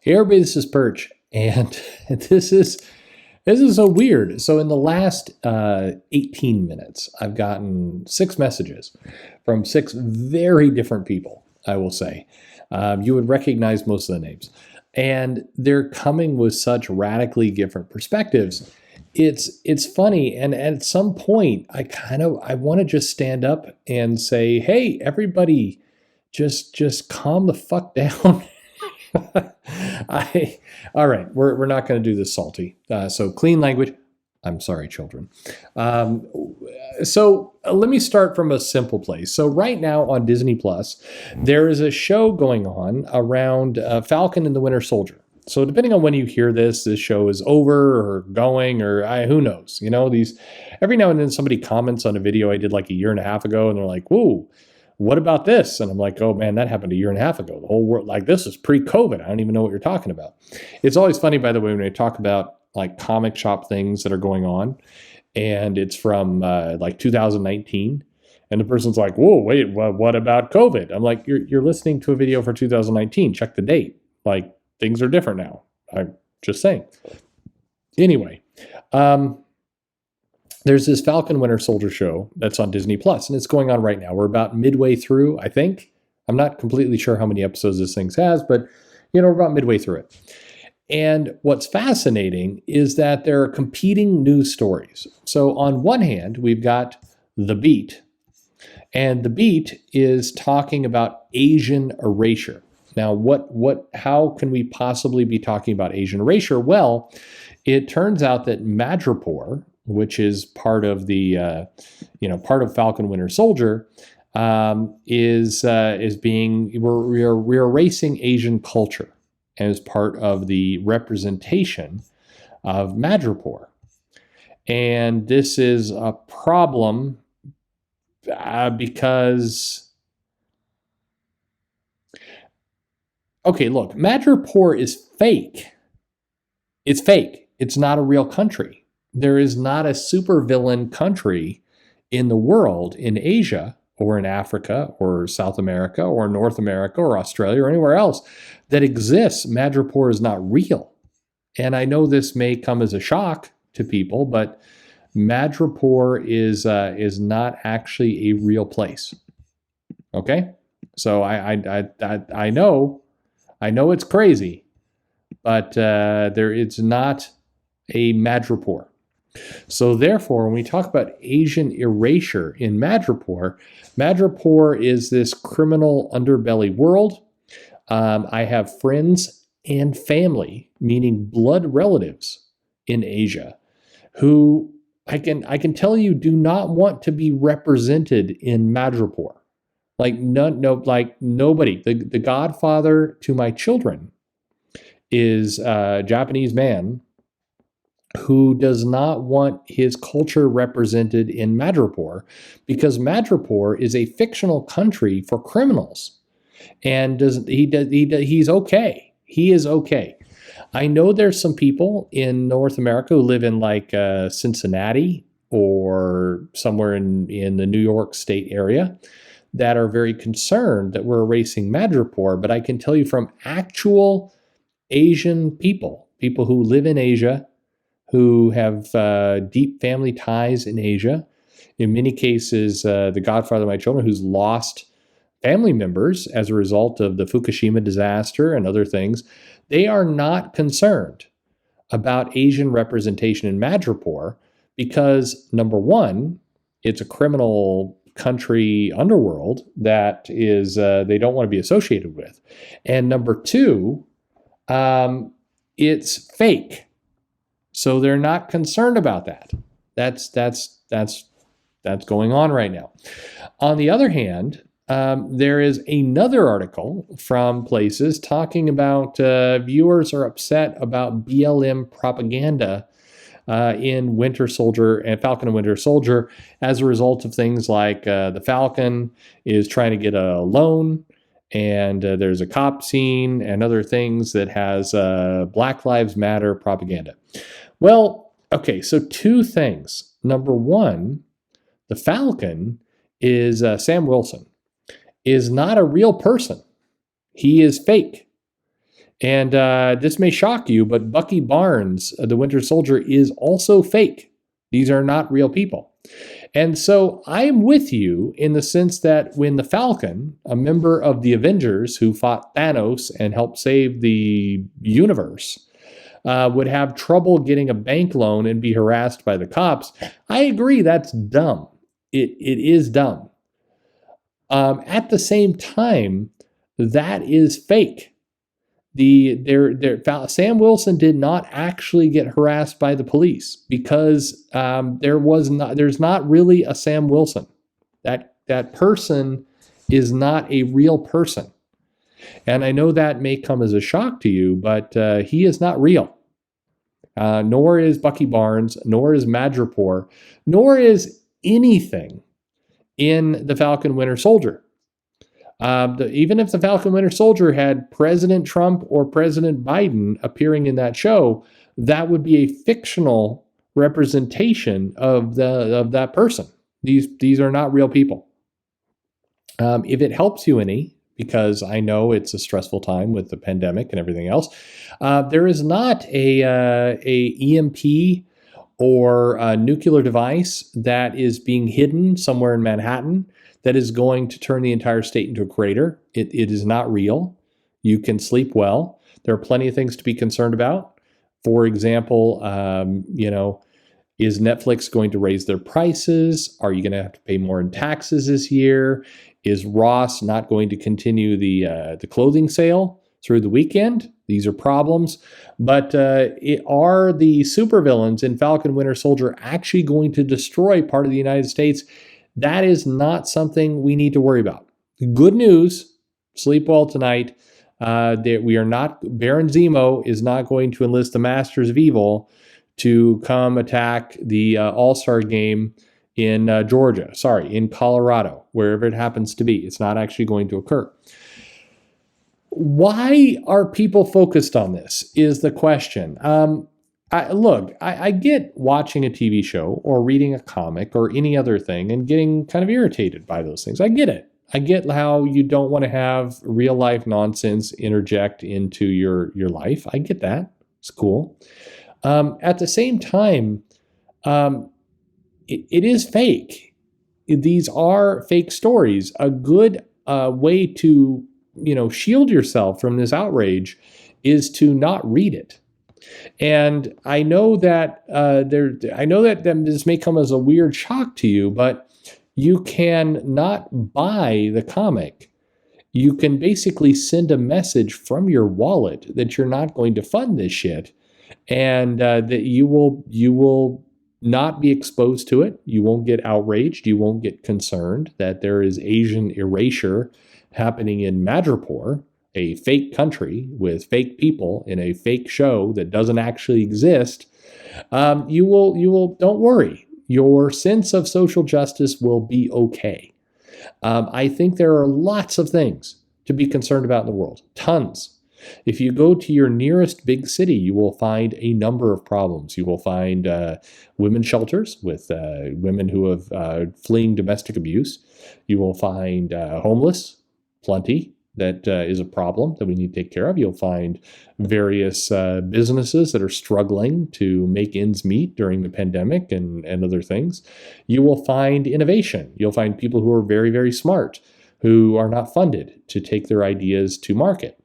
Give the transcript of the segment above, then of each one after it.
Hey everybody, this is Perch, and this is so weird. So in the last 18 minutes, I've gotten 6 messages from 6 very different people. I will say, you would recognize most of the names, and they're coming with such radically different perspectives. It's funny, and at some point, I want to just stand up and say, "Hey, everybody, just calm the fuck down." I all right. We're not going to do this salty. So clean language. I'm sorry, children. Um, let me start from a simple place. So right now on Disney Plus, there is a show going on around Falcon and the Winter Soldier. So depending on when you hear this show is over or going, or who knows? You know, these every now and then somebody comments on a video I did like a year and a half ago, and they're like, "Whoa, what about this?" And I'm like, "Oh man, that happened a year and a half ago. The whole world, like this is pre-COVID. I don't even know what you're talking about." It's always funny, by the way, when I talk about like comic shop things that are going on, and it's from like 2019, and the person's like, "Whoa, wait, what about COVID?" I'm like, "You're listening to a video for 2019. Check the date. Like things are different now." I'm just saying. Anyway, there's this Falcon Winter Soldier show that's on Disney Plus, and it's going on right now. We're about midway through, I think. I'm not completely sure how many episodes this thing has, but we're about midway through it. And what's fascinating is that there are competing news stories. So on one hand, we've got The Beat, and The Beat is talking about Asian erasure. Now, how can we possibly be talking about Asian erasure? Well, it turns out that Madripoor, which is part of the, part of Falcon Winter Soldier, is being we're erasing Asian culture as part of the representation of Madripoor, and this is a problem because, okay, look, Madripoor is fake. It's fake. It's not a real country. There is not a supervillain country in the world, in Asia or in Africa or South America or North America or Australia or anywhere else that exists. Madripoor is not real. And I know this may come as a shock to people, but Madripoor is not actually a real place. Okay? So I know it's crazy, but it's not a Madripoor. So therefore, when we talk about Asian erasure in Madripoor, Madripoor is this criminal underbelly world. I have friends and family, meaning blood relatives in Asia, who I can tell you do not want to be represented in Madripoor. Like nobody. The godfather to my children is a Japanese man who does not want his culture represented in Madripoor because Madripoor is a fictional country for criminals. And he's okay. He is okay. I know there's some people in North America who live in like Cincinnati or somewhere in the New York State area that are very concerned that we're erasing Madripoor. But I can tell you from actual Asian people who live in Asia, who have deep family ties in Asia. In many cases, the godfather of my children, who's lost family members as a result of the Fukushima disaster and other things, they are not concerned about Asian representation in Madripoor because, number one, it's a criminal country underworld that is they don't want to be associated with. And number two, it's fake. So they're not concerned about that. That's going on right now. On the other hand, there is another article from places talking about viewers are upset about BLM propaganda in Winter Soldier and Falcon and Winter Soldier as a result of things like the Falcon is trying to get a loan, and there's a cop scene and other things that has Black Lives Matter propaganda. Well, okay, so 2 things. Number one, the Falcon is Sam Wilson is not a real person. He is fake. And this may shock you, but Bucky Barnes, the Winter Soldier, is also fake. These are not real people. And so I am with you in the sense that when the Falcon, a member of the Avengers who fought Thanos and helped save the universe, would have trouble getting a bank loan and be harassed by the cops, I agree that's dumb. It is dumb. At the same time, that is fake. Sam Wilson did not actually get harassed by the police because there's not really a Sam Wilson. That person is not a real person. And I know that may come as a shock to you, but he is not real. Nor is Bucky Barnes, nor is Madripoor, nor is anything in the Falcon Winter Soldier. Even if the Falcon Winter Soldier had President Trump or President Biden appearing in that show, that would be a fictional representation of that person. These are not real people. If it helps you any, because I know it's a stressful time with the pandemic and everything else, there is not a EMP or a nuclear device that is being hidden somewhere in Manhattan that is going to turn the entire state into a crater. It is not real. You can sleep well. There are plenty of things to be concerned about. For example, is Netflix going to raise their prices? Are you going to have to pay more in taxes this year? Is Ross not going to continue the clothing sale through the weekend? These are problems. But are the supervillains in Falcon Winter Soldier actually going to destroy part of the United States? That is not something we need to worry about. Good news, sleep well tonight. That we are not, Baron Zemo is not going to enlist the Masters of Evil to come attack the All-Star game in in Colorado, wherever it happens to be. It's not actually going to occur. Why are people focused on this is the question. I get watching a TV show or reading a comic or any other thing and getting kind of irritated by those things. I get it. I get how you don't want to have real life nonsense interject into your life. I get that. It's cool. At the same time, it is fake. These are fake stories. A good way to shield yourself from this outrage is to not read it. And I know that this may come as a weird shock to you, but you can not buy the comic. You can basically send a message from your wallet that you're not going to fund this shit, and that you will not be exposed to it. You won't get outraged. You won't get concerned that there is Asian erasure happening in Madripoor, a fake country with fake people in a fake show that doesn't actually exist. You will. Don't worry. Your sense of social justice will be okay. I think there are lots of things to be concerned about in the world. Tons. If you go to your nearest big city, you will find a number of problems. You will find women's shelters with women who have fleeing domestic abuse. You will find homeless, plenty. That is a problem that we need to take care of. You'll find various businesses that are struggling to make ends meet during the pandemic and other things. You will find innovation. You'll find people who are very, very smart, who are not funded to take their ideas to market.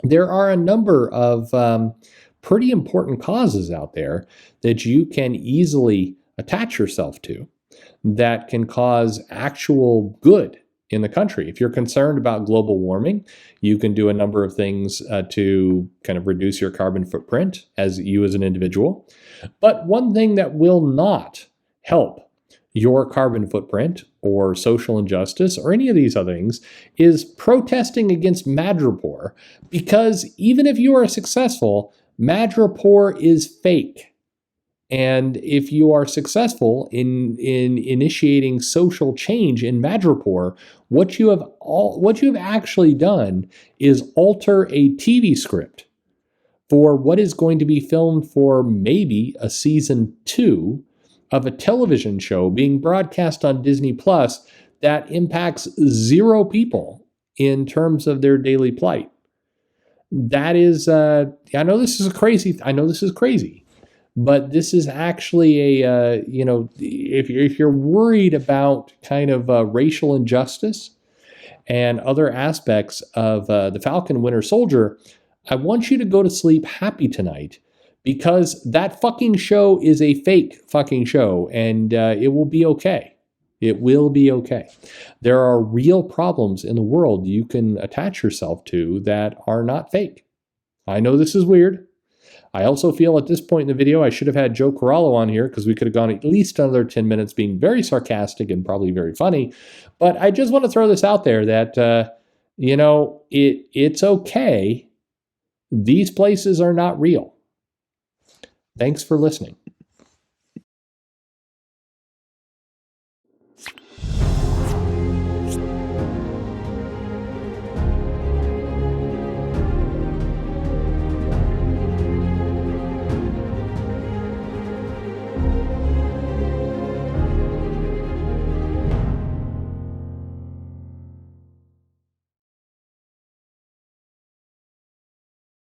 There are a number of pretty important causes out there that you can easily attach yourself to that can cause actual good in the country. If you're concerned about global warming, you can do a number of things to kind of reduce your carbon footprint as an individual. But one thing that will not help your carbon footprint or social injustice or any of these other things is protesting against Madripoor, because even if you are successful, Madripoor is fake. And if you are successful in initiating social change in Madripoor, what you have actually done is alter a TV script for what is going to be filmed for maybe a season 2 of a television show being broadcast on Disney Plus that impacts 0 people in terms of their daily plight. That is, I know this is crazy. I know this is crazy, but this is actually a, if you're worried about kind of racial injustice and other aspects of the Falcon Winter Soldier, I want you to go to sleep happy tonight because that fucking show is a fake fucking show and it will be okay. It will be okay. There are real problems in the world you can attach yourself to that are not fake. I know this is weird. I also feel at this point in the video I should have had Joe Corallo on here because we could have gone at least another 10 minutes being very sarcastic and probably very funny. But I just want to throw this out there that, it's okay. These places are not real. Thanks for listening.